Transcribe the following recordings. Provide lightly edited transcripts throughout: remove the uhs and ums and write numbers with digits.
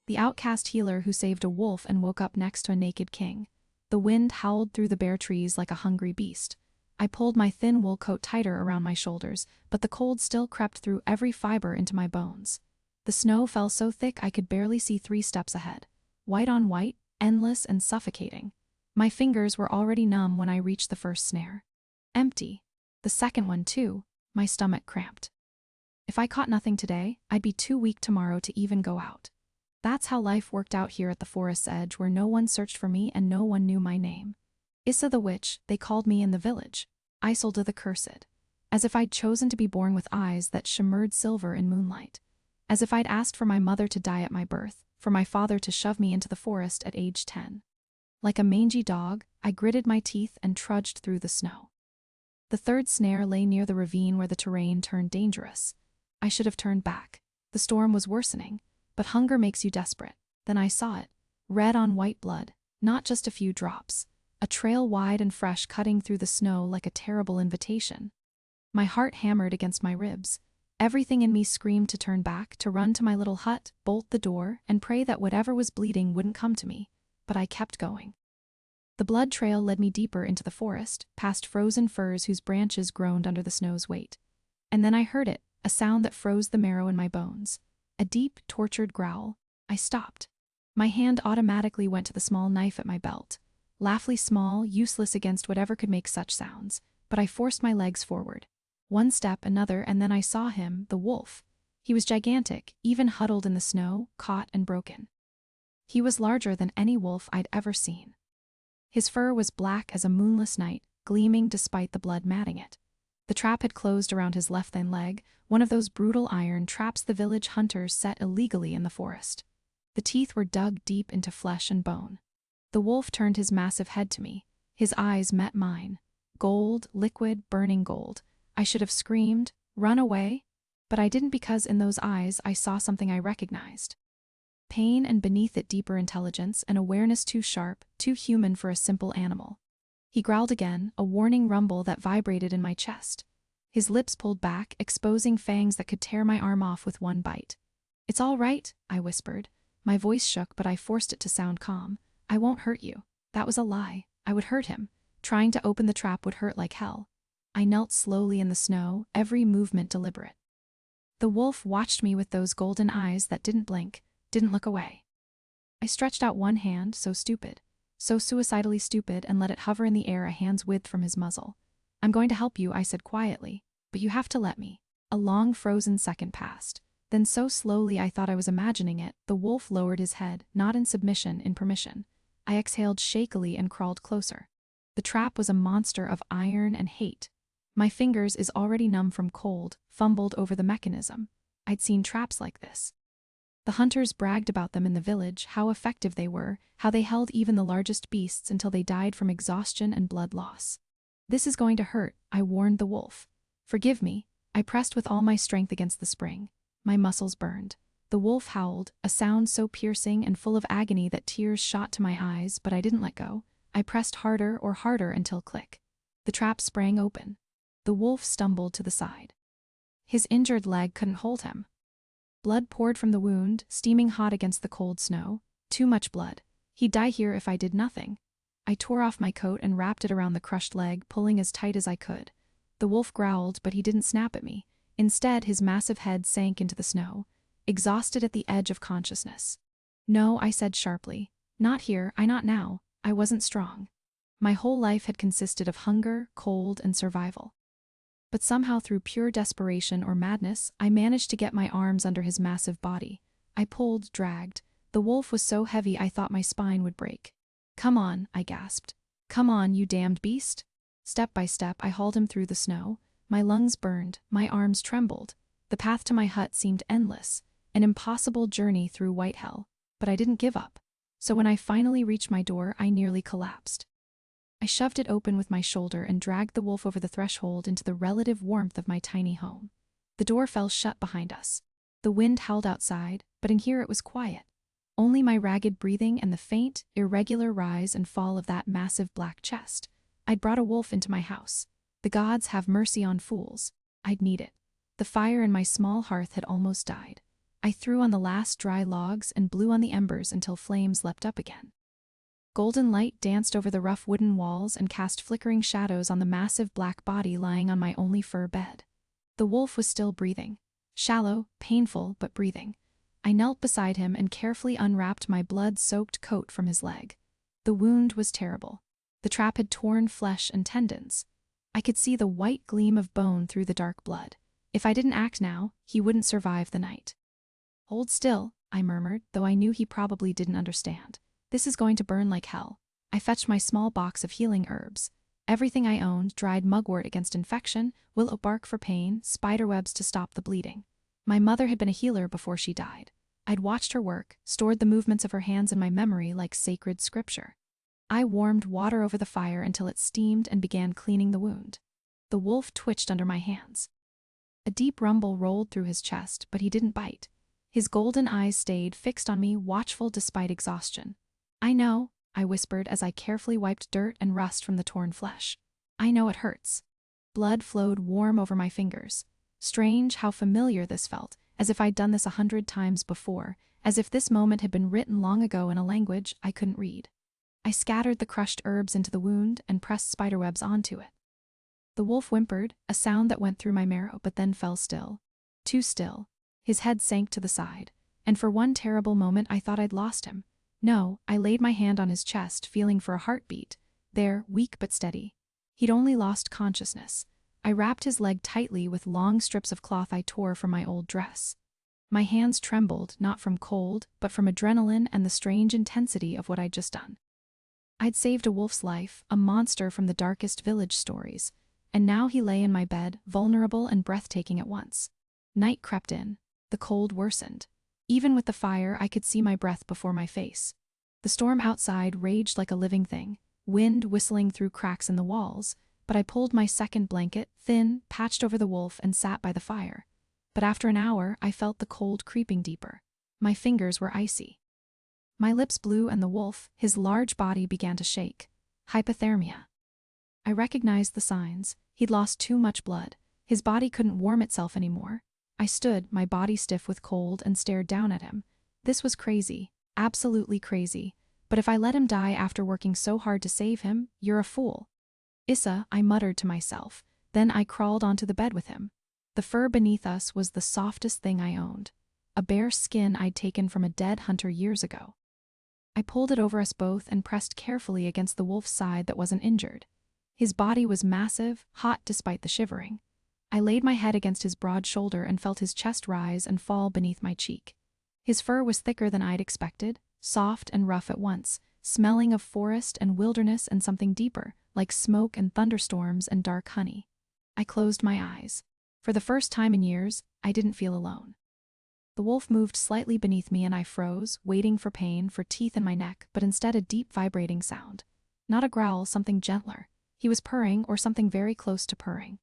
the outcast healer who saved a wolf and woke up next to a naked king. The wind howled through the bare trees like a hungry beast. I pulled my thin wool coat tighter around my shoulders, but the cold still crept through every fiber into my bones. The snow fell so thick I could barely see 3 steps ahead. White on white, endless and suffocating. My fingers were already numb when I reached the first snare. Empty. The second one too. My stomach cramped. If I caught nothing today, I'd be too weak tomorrow to even go out. That's how life worked out here at the forest's edge, where no one searched for me and no one knew my name. Issa the witch, they called me in the village. Isolde the cursed. As if I'd chosen to be born with eyes that shimmered silver in moonlight. As if I'd asked for my mother to die at my birth, for my father to shove me into the forest at age 10. Like a mangy dog, I gritted my teeth and trudged through the snow. The third snare lay near the ravine where the terrain turned dangerous. I should have turned back. The storm was worsening, but hunger makes you desperate. Then I saw it. Red on white blood, not just a few drops. A trail wide and fresh cutting through the snow like a terrible invitation. My heart hammered against my ribs. Everything in me screamed to turn back, to run to my little hut, bolt the door, and pray that whatever was bleeding wouldn't come to me. But I kept going. The blood trail led me deeper into the forest, past frozen firs whose branches groaned under the snow's weight. And then I heard it, a sound that froze the marrow in my bones. A deep, tortured growl. I stopped. My hand automatically went to the small knife at my belt. Laughly small, useless against whatever could make such sounds, but I forced my legs forward. One step, another, and then I saw him, the wolf. He was gigantic, even huddled in the snow, caught and broken. He was larger than any wolf I'd ever seen. His fur was black as a moonless night, gleaming despite the blood matting it. The trap had closed around his left hind leg, one of those brutal iron traps the village hunters set illegally in the forest. The teeth were dug deep into flesh and bone. The wolf turned his massive head to me. His eyes met mine. Gold, liquid, burning gold. I should have screamed, run away, but I didn't, because in those eyes I saw something I recognized. Pain, and beneath it deeper intelligence, an awareness too sharp, too human for a simple animal. He growled again, a warning rumble that vibrated in my chest. His lips pulled back, exposing fangs that could tear my arm off with one bite. "It's all right," I whispered. My voice shook, but I forced it to sound calm. "I won't hurt you." That was a lie. I would hurt him. Trying to open the trap would hurt like hell. I knelt slowly in the snow, every movement deliberate. The wolf watched me with those golden eyes that didn't blink, didn't look away. I stretched out one hand, so stupid, so suicidally stupid, and let it hover in the air a hand's width from his muzzle. "I'm going to help you," I said quietly, "but you have to let me." A long frozen second passed. Then so slowly I thought I was imagining it, the wolf lowered his head, not in submission, in permission. I exhaled shakily and crawled closer. The trap was a monster of iron and hate. My fingers, is already numb from cold, fumbled over the mechanism. I'd seen traps like this. The hunters bragged about them in the village, how effective they were, how they held even the largest beasts until they died from exhaustion and blood loss. "This is going to hurt," I warned the wolf. "Forgive me." I pressed with all my strength against the spring. My muscles burned. The wolf howled, a sound so piercing and full of agony that tears shot to my eyes, but I didn't let go. I pressed harder until click. The trap sprang open. The wolf stumbled to the side. His injured leg couldn't hold him. Blood poured from the wound, steaming hot against the cold snow. Too much blood. He'd die here if I did nothing. I tore off my coat and wrapped it around the crushed leg, pulling as tight as I could. The wolf growled, but he didn't snap at me. Instead, his massive head sank into the snow, exhausted at the edge of consciousness. "No," I said sharply. "Not here, not now." I wasn't strong. My whole life had consisted of hunger, cold, and survival. But somehow, through pure desperation or madness, I managed to get my arms under his massive body. I pulled, dragged. The wolf was so heavy I thought my spine would break. "Come on," I gasped. "Come on, you damned beast." Step by step, I hauled him through the snow. My lungs burned, my arms trembled. The path to my hut seemed endless, an impossible journey through white hell. But I didn't give up. So when I finally reached my door, I nearly collapsed. I shoved it open with my shoulder and dragged the wolf over the threshold into the relative warmth of my tiny home. The door fell shut behind us. The wind howled outside, but in here it was quiet. Only my ragged breathing and the faint, irregular rise and fall of that massive black chest. I'd brought a wolf into my house. The gods have mercy on fools. I'd need it. The fire in my small hearth had almost died. I threw on the last dry logs and blew on the embers until flames leapt up again. Golden light danced over the rough wooden walls and cast flickering shadows on the massive black body lying on my only fur bed. The wolf was still breathing. Shallow, painful, but breathing. I knelt beside him and carefully unwrapped my blood-soaked coat from his leg. The wound was terrible. The trap had torn flesh and tendons. I could see the white gleam of bone through the dark blood. If I didn't act now, he wouldn't survive the night. "Hold still," I murmured, though I knew he probably didn't understand. "This is going to burn like hell." I fetched my small box of healing herbs. Everything I owned: dried mugwort against infection, willow bark for pain, spiderwebs to stop the bleeding. My mother had been a healer before she died. I'd watched her work, stored the movements of her hands in my memory like sacred scripture. I warmed water over the fire until it steamed and began cleaning the wound. The wolf twitched under my hands. A deep rumble rolled through his chest, but he didn't bite. His golden eyes stayed fixed on me, watchful despite exhaustion. "I know," I whispered as I carefully wiped dirt and rust from the torn flesh. "I know it hurts." Blood flowed warm over my fingers. Strange how familiar this felt, as if I'd done this 100 times before, as if this moment had been written long ago in a language I couldn't read. I scattered the crushed herbs into the wound and pressed spiderwebs onto it. The wolf whimpered, a sound that went through my marrow but then fell still. Too still. His head sank to the side, and for one terrible moment I thought I'd lost him. No, I laid my hand on his chest, feeling for a heartbeat. There, weak but steady. He'd only lost consciousness. I wrapped his leg tightly with long strips of cloth I tore from my old dress. My hands trembled, not from cold, but from adrenaline and the strange intensity of what I'd just done. I'd saved a wolf's life, a monster from the darkest village stories, and now he lay in my bed, vulnerable and breathtaking at once. Night crept in. The cold worsened. Even with the fire, I could see my breath before my face. The storm outside raged like a living thing, wind whistling through cracks in the walls, but I pulled my second blanket, thin, patched over the wolf, and sat by the fire. But after an hour, I felt the cold creeping deeper. My fingers were icy. My lips blew, and the wolf, his large body, began to shake. Hypothermia. I recognized the signs. He'd lost too much blood. His body couldn't warm itself anymore. I stood, my body stiff with cold, and stared down at him. This was crazy. Absolutely crazy. But if I let him die after working so hard to save him, you're a fool. "Issa," I muttered to myself. Then I crawled onto the bed with him. The fur beneath us was the softest thing I owned. A bare skin I'd taken from a dead hunter years ago. I pulled it over us both and pressed carefully against the wolf's side that wasn't injured. His body was massive, hot despite the shivering. I laid my head against his broad shoulder and felt his chest rise and fall beneath my cheek. His fur was thicker than I'd expected, soft and rough at once, smelling of forest and wilderness and something deeper, like smoke and thunderstorms and dark honey. I closed my eyes. For the first time in years, I didn't feel alone. The wolf moved slightly beneath me and I froze, waiting for pain, for teeth in my neck, but instead a deep vibrating sound. Not a growl, something gentler. He was purring, or something very close to purring.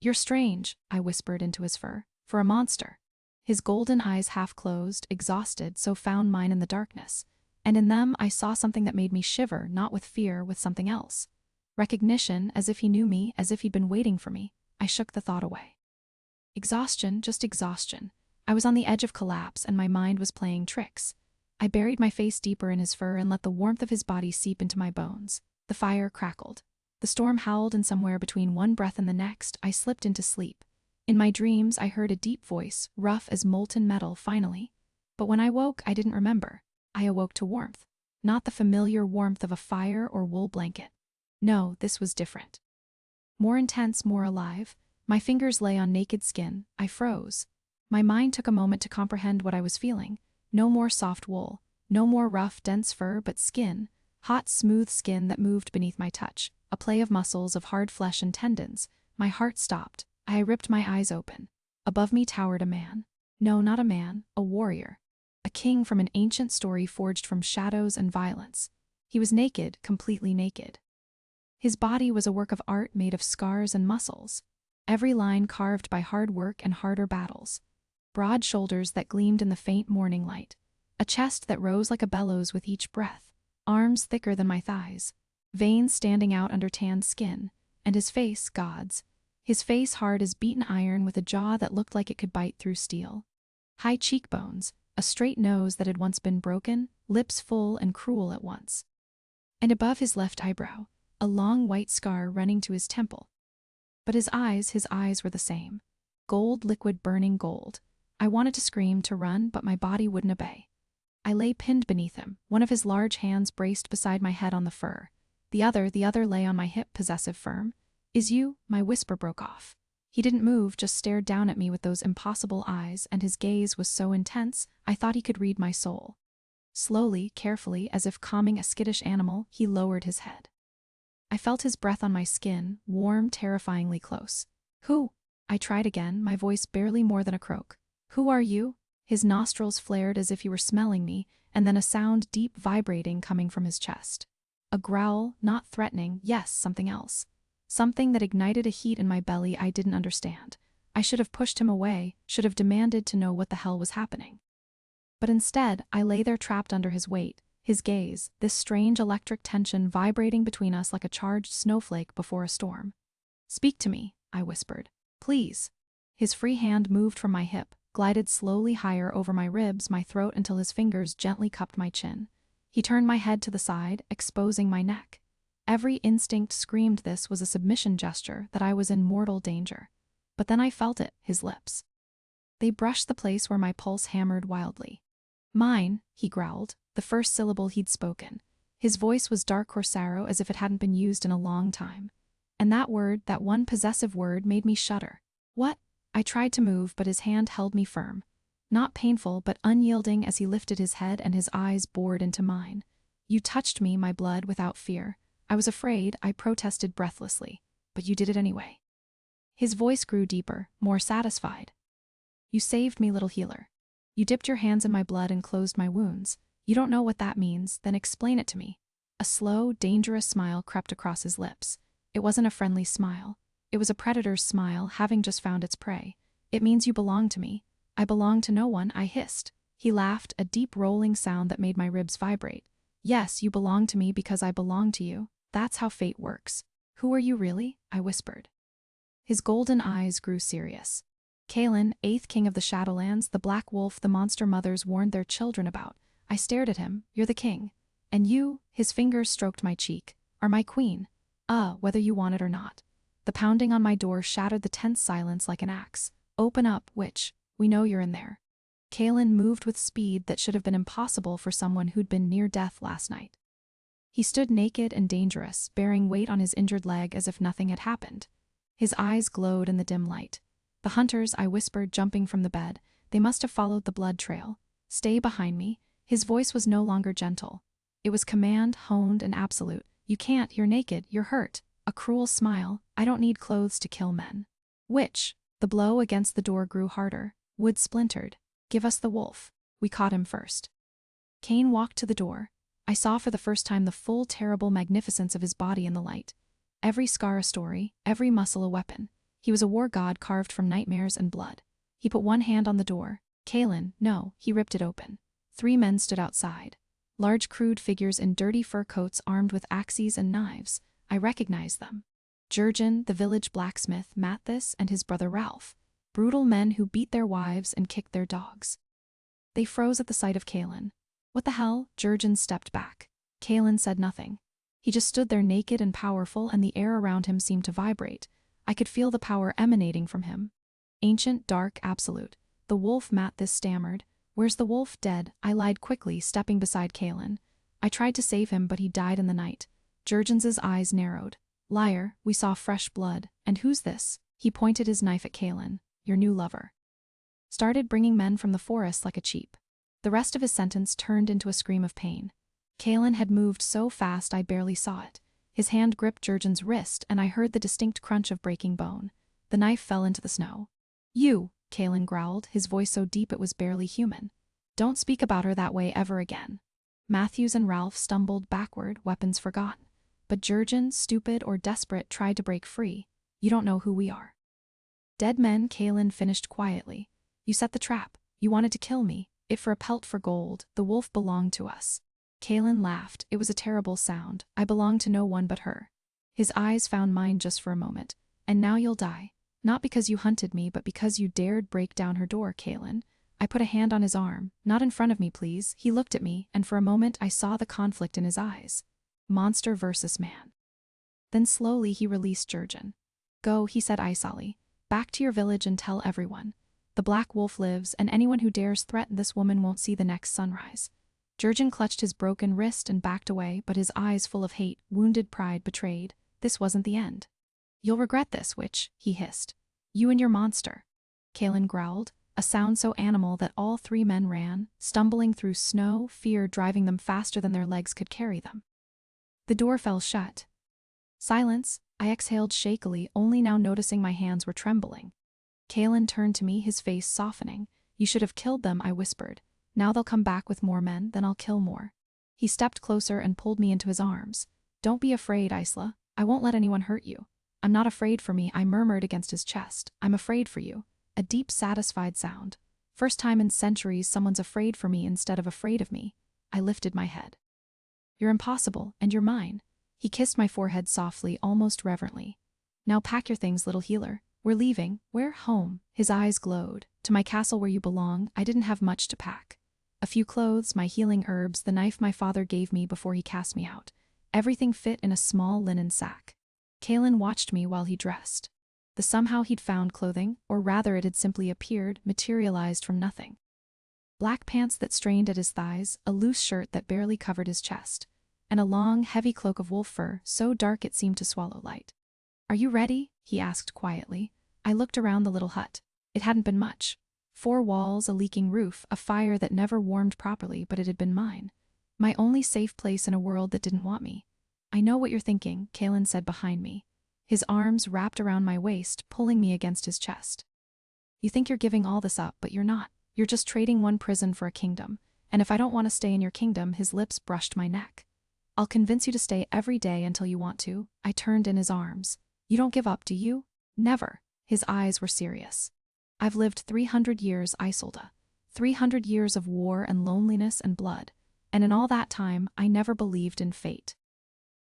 "You're strange," I whispered into his fur, "for a monster." His golden eyes half closed, exhausted, so found mine in the darkness. And in them I saw something that made me shiver, not with fear, with something else. Recognition, as if he knew me, as if he'd been waiting for me. I shook the thought away. Exhaustion, just exhaustion. I was on the edge of collapse and my mind was playing tricks. I buried my face deeper in his fur and let the warmth of his body seep into my bones. The fire crackled. The storm howled, and somewhere between one breath and the next, I slipped into sleep. In my dreams, I heard a deep voice, rough as molten metal, finally. But when I woke, I didn't remember. I awoke to warmth. Not the familiar warmth of a fire or wool blanket. No, this was different. More intense, more alive. My fingers lay on naked skin. I froze. My mind took a moment to comprehend what I was feeling. No more soft wool. No more rough, dense fur, but skin. Hot, smooth skin that moved beneath my touch. A play of muscles, of hard flesh and tendons. My heart stopped. I ripped my eyes open. Above me towered a man. No, not a man, a warrior. A king from an ancient story forged from shadows and violence. He was naked, completely naked. His body was a work of art made of scars and muscles. Every line carved by hard work and harder battles. Broad shoulders that gleamed in the faint morning light. A chest that rose like a bellows with each breath. Arms thicker than my thighs. Veins standing out under tanned skin. And his face, gods. His face hard as beaten iron with a jaw that looked like it could bite through steel. High cheekbones, a straight nose that had once been broken, lips full and cruel at once. And above his left eyebrow, a long white scar running to his temple. But his eyes were the same. Gold, liquid, burning gold. I wanted to scream, to run, but my body wouldn't obey. I lay pinned beneath him, one of his large hands braced beside my head on the fur. The other lay on my hip, possessive, firm. "Is you?" My whisper broke off. He didn't move, just stared down at me with those impossible eyes, and his gaze was so intense, I thought he could read my soul. Slowly, carefully, as if calming a skittish animal, he lowered his head. I felt his breath on my skin, warm, terrifyingly close. "Who?" I tried again, my voice barely more than a croak. "Who are you?" His nostrils flared as if he were smelling me, and then a sound deep vibrating coming from his chest. A growl, not threatening, yes, something else. Something that ignited a heat in my belly I didn't understand. I should have pushed him away, should have demanded to know what the hell was happening. But instead, I lay there trapped under his weight, his gaze, this strange electric tension vibrating between us like a charged snowflake before a storm. "Speak to me," I whispered. "Please." His free hand moved from my hip, glided slowly higher over my ribs, my throat, until his fingers gently cupped my chin. He turned my head to the side, exposing my neck. Every instinct screamed this was a submission gesture, that I was in mortal danger. But then I felt it, his lips. They brushed the place where my pulse hammered wildly. "Mine," he growled, the first syllable he'd spoken. His voice was dark corsaro, as if it hadn't been used in a long time. And that word, that one possessive word, made me shudder. "What?" I tried to move, but his hand held me firm. Not painful, but unyielding, as he lifted his head and his eyes bored into mine. "You touched me, my blood, without fear. I was afraid," I protested breathlessly. "But you did it anyway." His voice grew deeper, more satisfied. "You saved me, little healer. You dipped your hands in my blood and closed my wounds. You don't know what that means, then explain it to me." A slow, dangerous smile crept across his lips. It wasn't a friendly smile. It was a predator's smile, having just found its prey. "It means you belong to me." "I belong to no one," I hissed. He laughed, a deep rolling sound that made my ribs vibrate. "Yes, you belong to me because I belong to you. That's how fate works." "Who are you really?" I whispered. His golden eyes grew serious. "Kaelin, 8th king of the Shadowlands, the Black Wolf the monster mothers warned their children about." I stared at him. "You're the king. And you," his fingers stroked my cheek, "are my queen. Whether you want it or not." The pounding on my door shattered the tense silence like an axe. "Open up, witch. We know you're in there." Kaelin moved with speed that should have been impossible for someone who'd been near death last night. He stood naked and dangerous, bearing weight on his injured leg as if nothing had happened. His eyes glowed in the dim light. "The hunters," I whispered, jumping from the bed. "They must have followed the blood trail. Stay behind me." His voice was no longer gentle. It was command, honed and absolute. "You can't, you're naked, you're hurt." A cruel smile. "I don't need clothes to kill men." "Witch." The blow against the door grew harder. Wood splintered. "Give us the wolf." We caught him first. Cain walked to the door. I saw for the first time the full, terrible magnificence of his body in the light. Every scar a story, every muscle a weapon. He was a war god carved from nightmares and blood. He put one hand on the door. "Kaelin, no." He ripped it open. 3 men stood outside. Large, crude figures in dirty fur coats armed with axes and knives. I recognized them. Jurgen, the village blacksmith, Mathis, and his brother Ralph. Brutal men who beat their wives and kicked their dogs. They froze at the sight of Kaelin. "What the hell?" Jurgen stepped back. Kaelin said nothing. He just stood there naked and powerful, and the air around him seemed to vibrate. I could feel the power emanating from him. Ancient, dark, absolute. "The wolf," Mathis stammered. "Where's the wolf?" "Dead." I lied quickly, stepping beside Kaelin. "I tried to save him, but he died in the night." Jurgen's eyes narrowed. "Liar, we saw fresh blood. And who's this?" He pointed his knife at Kaelin. "Your new lover. Started bringing men from the forest like a cheap." The rest of his sentence turned into a scream of pain. Kaelin had moved so fast I barely saw it. His hand gripped Jurgen's wrist, and I heard the distinct crunch of breaking bone. The knife fell into the snow. "You," Kaelin growled, his voice so deep it was barely human. "Don't speak about her that way ever again." Matthews and Ralph stumbled backward, weapons forgotten. But Jurgen, stupid or desperate, tried to break free. "You don't know who we are." "Dead men," Kaelin finished quietly. "You set the trap. You wanted to kill me. It for a pelt for gold. The wolf belonged to us." Kaelin laughed. It was a terrible sound. "I belonged to no one but her." His eyes found mine just for a moment. "And now you'll die. Not because you hunted me, but because you dared break down her door, Kaelin." I put a hand on his arm. Not in front of me, please. He looked at me, and for a moment I saw the conflict in his eyes. Monster versus man. Then slowly he released Jurgen. Go, he said icily. Back to your village and tell everyone. The Black Wolf lives, and anyone who dares threaten this woman won't see the next sunrise. Jurgen clutched his broken wrist and backed away, but his eyes full of hate, wounded pride betrayed. This wasn't the end. You'll regret this, witch, he hissed. You and your monster. Kaelin growled, a sound so animal that all three men ran, stumbling through snow, fear driving them faster than their legs could carry them. The door fell shut. Silence, I exhaled shakily, only now noticing my hands were trembling. Kaelin turned to me, his face softening. You should have killed them, I whispered. Now they'll come back with more men, then I'll kill more. He stepped closer and pulled me into his arms. Don't be afraid, Isla. I won't let anyone hurt you. I'm not afraid for me, I murmured against his chest. I'm afraid for you. A deep, satisfied sound. First time in centuries someone's afraid for me instead of afraid of me. I lifted my head. You're impossible, and you're mine. He kissed my forehead softly, almost reverently. Now pack your things, little healer. We're leaving. We're home. His eyes glowed. To my castle where you belong. I didn't have much to pack. A few clothes, my healing herbs, the knife my father gave me before he cast me out. Everything fit in a small linen sack. Kaelin watched me while he dressed. The somehow he'd found clothing, or rather it had simply appeared, materialized from nothing. Black pants that strained at his thighs, a loose shirt that barely covered his chest, and a long, heavy cloak of wolf fur, so dark it seemed to swallow light. Are you ready? He asked quietly. I looked around the little hut. It hadn't been much. 4 walls, a leaking roof, a fire that never warmed properly, but it had been mine. My only safe place in a world that didn't want me. I know what you're thinking, Kaelin said behind me. His arms wrapped around my waist, pulling me against his chest. You think you're giving all this up, but you're not. You're just trading one prison for a kingdom. And if I don't want to stay in your kingdom, his lips brushed my neck. I'll convince you to stay every day until you want to. I turned in his arms. You don't give up, do you? Never. His eyes were serious. I've lived 300 years, Isolde. 300 years of war and loneliness and blood. And in all that time, I never believed in fate.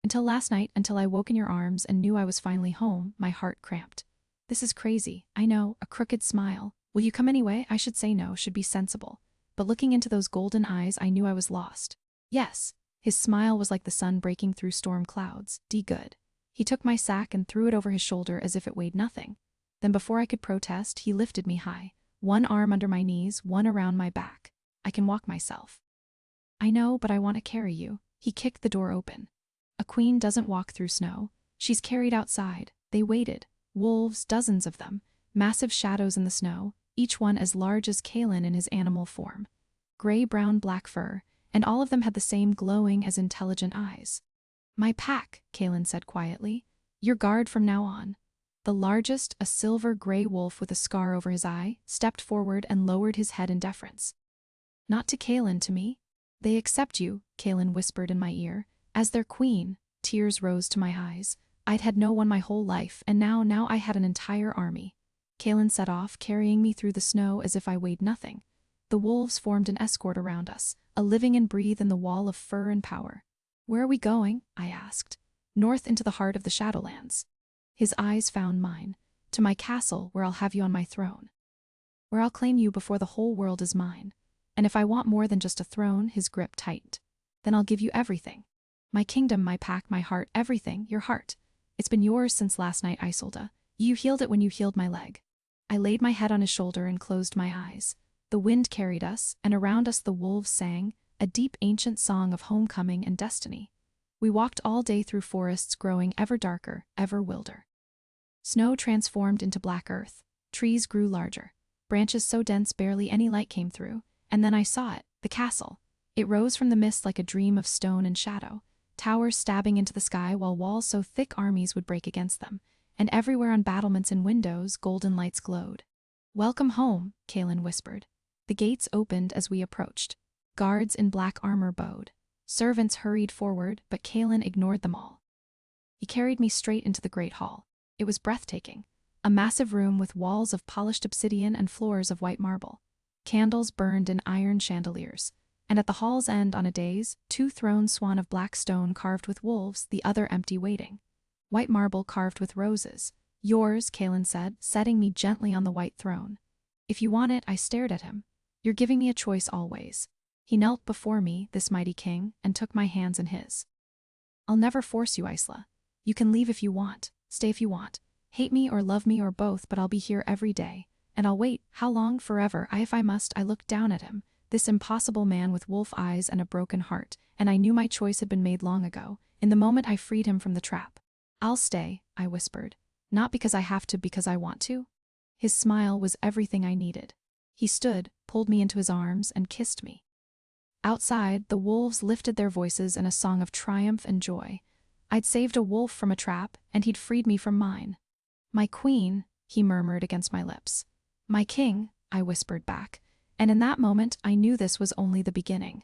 Until last night, until I woke in your arms and knew I was finally home, my heart cramped. This is crazy, I know, a crooked smile. Will you come anyway? I should say no, should be sensible. But looking into those golden eyes, I knew I was lost. Yes. His smile was like the sun breaking through storm clouds. Good. He took my sack and threw it over his shoulder as if it weighed nothing. Then before I could protest, he lifted me high. One arm under my knees, one around my back. I can walk myself. I know, but I want to carry you. He kicked the door open. A queen doesn't walk through snow. She's carried outside. They waited. Wolves, dozens of them. Massive shadows in the snow, each one as large as Kaelin in his animal form. Gray, brown, black fur, and all of them had the same glowing as intelligent eyes. My pack, Kaelin said quietly. Your guard from now on. The largest, a silver gray wolf with a scar over his eye, stepped forward and lowered his head in deference. Not to Kaelin, to me. They accept you, Kaelin whispered in my ear. As their queen, tears rose to my eyes. I'd had no one my whole life, and now I had an entire army. Kaelin set off, carrying me through the snow as if I weighed nothing. The wolves formed an escort around us, a living and breathe in the wall of fur and power. Where are we going? I asked. North into the heart of the Shadowlands. His eyes found mine. To my castle, where I'll have you on my throne. Where I'll claim you before the whole world is mine. And if I want more than just a throne, his grip tightened. Then I'll give you everything. My kingdom, my pack, my heart, everything, your heart. It's been yours since last night, Isolde. You healed it when you healed my leg. I laid my head on his shoulder and closed my eyes. The wind carried us, and around us the wolves sang, a deep ancient song of homecoming and destiny. We walked all day through forests growing ever darker, ever wilder. Snow transformed into black earth. Trees grew larger. Branches so dense barely any light came through. And then I saw it, the castle. It rose from the mist like a dream of stone and shadow. Towers stabbing into the sky while walls so thick armies would break against them. And everywhere on battlements and windows, golden lights glowed. Welcome home, Kaelin whispered. The gates opened as we approached. Guards in black armor bowed. Servants hurried forward, but Kaelin ignored them all. He carried me straight into the great hall. It was breathtaking. A massive room with walls of polished obsidian and floors of white marble. Candles burned in iron chandeliers. And at the hall's end on a dais, 2 thrones swung of black stone carved with wolves, the other empty waiting. White marble carved with roses. Yours, Kaelin said, setting me gently on the white throne. If you want it, I stared at him. You're giving me a choice always. He knelt before me, this mighty king, and took my hands in his. I'll never force you, Isla. You can leave if you want, stay if you want. Hate me or love me or both, but I'll be here every day. And I'll wait. How long? Forever. If I must. I looked down at him, this impossible man with wolf eyes and a broken heart, and I knew my choice had been made long ago, in the moment I freed him from the trap. I'll stay, I whispered. Not because I have to, because I want to. His smile was everything I needed. He stood, pulled me into his arms, and kissed me. Outside, the wolves lifted their voices in a song of triumph and joy. I'd saved a wolf from a trap, and he'd freed me from mine. My queen, he murmured against my lips. My king, I whispered back, and in that moment I knew this was only the beginning.